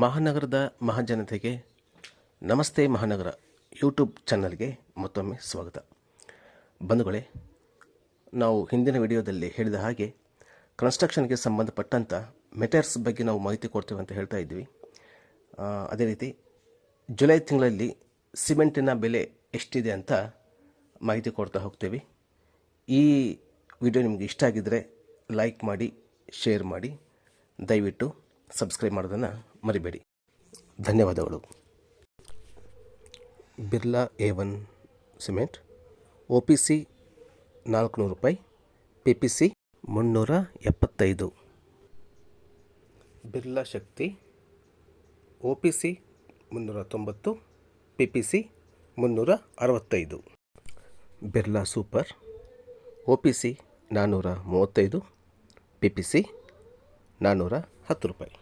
ಮಹಾನಗರದ ಮಹಾಜನತೆಗೆ ನಮಸ್ತೆ ಮಹಾನಗರ ಯೂಟ್ಯೂಬ್ ಚಾನಲ್ಗೆ ಮತ್ತೊಮ್ಮೆ ಸ್ವಾಗತ. ಬಂಧುಗಳೇ, ನಾವು ಹಿಂದಿನ ವಿಡಿಯೋದಲ್ಲಿ ಹೇಳಿದ ಹಾಗೆ ಕನ್ಸ್ಟ್ರಕ್ಷನ್ಗೆ ಸಂಬಂಧಪಟ್ಟಂಥ ಮೆಟೀರಿಯಲ್ಸ್ ಬಗ್ಗೆ ನಾವು ಮಾಹಿತಿ ಕೊಡ್ತೇವೆ ಅಂತ ಹೇಳ್ತಾ ಇದ್ವಿ. ಅದೇ ರೀತಿ ಜುಲೈ ತಿಂಗಳಲ್ಲಿ ಸಿಮೆಂಟಿನ ಬೆಲೆ ಎಷ್ಟಿದೆ ಅಂತ ಮಾಹಿತಿ ಕೊಡ್ತಾ ಹೋಗ್ತೇವೆ. ಈ ವಿಡಿಯೋ ನಿಮಗೆ ಇಷ್ಟ ಆಗಿದ್ದರೆ ಲೈಕ್ ಮಾಡಿ, ಶೇರ್ ಮಾಡಿ, ದಯವಿಟ್ಟು ಸಬ್ಸ್ಕ್ರೈಬ್ ಮಾಡೋದನ್ನು ಮರಿಬೇಡಿ. ಧನ್ಯವಾದಗಳು. ಬಿರ್ಲಾ A1 ಸಿಮೆಂಟ್ OPC 400 ರೂಪಾಯಿ, PPC 375. Birla Shakti OPC 390, PPC 365. Birla super OPC 435, PPC 410 ರೂಪಾಯಿ.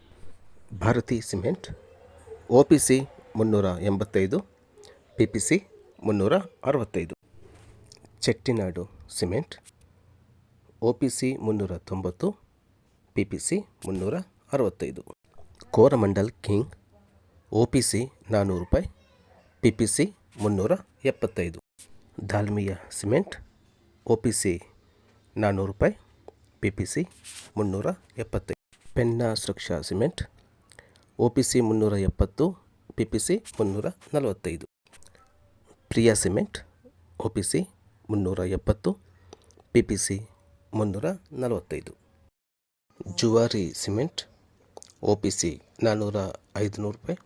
Bharathi cement OPC 385, PPC 365. Chettinad cement OPC 390, PPC 365. Coromandel king OPC 400 ರೂಪಾಯಿ, PPC 375. ದಾಲ್ಮಿಯಾ ಸಿಮೆಂಟ್ OPC 400 ರೂಪಾಯಿ, PPC 375. Penna Suraksha cement OPC 370, PPC 345. Priya cement OPC 370, PPC 345. Zuari cement OPC 500 ರೂಪಾಯಿ,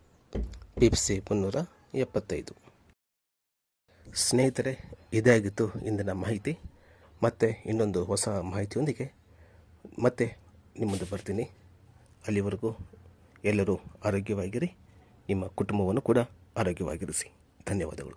PPC 375. ಸ್ನೇಹಿತರೆ, ಇದೇ ಆಗಿತ್ತು ಇಂದಿನ ಮಾಹಿತಿ. ಮತ್ತೆ ಇನ್ನೊಂದು ಹೊಸ ಮಾಹಿತಿಯೊಂದಿಗೆ ಮತ್ತೆ ನಿಮ್ಮ ಮುಂದೆ ಬರ್ತೀನಿ. ಅಲ್ಲಿವರೆಗೂ ಎಲ್ಲರೂ ಆರೋಗ್ಯವಾಗಿರಿ, ನಿಮ್ಮ ಕುಟುಂಬವನ್ನು ಕೂಡ ಆರೋಗ್ಯವಾಗಿರಿಸಿ. ಧನ್ಯವಾದಗಳು.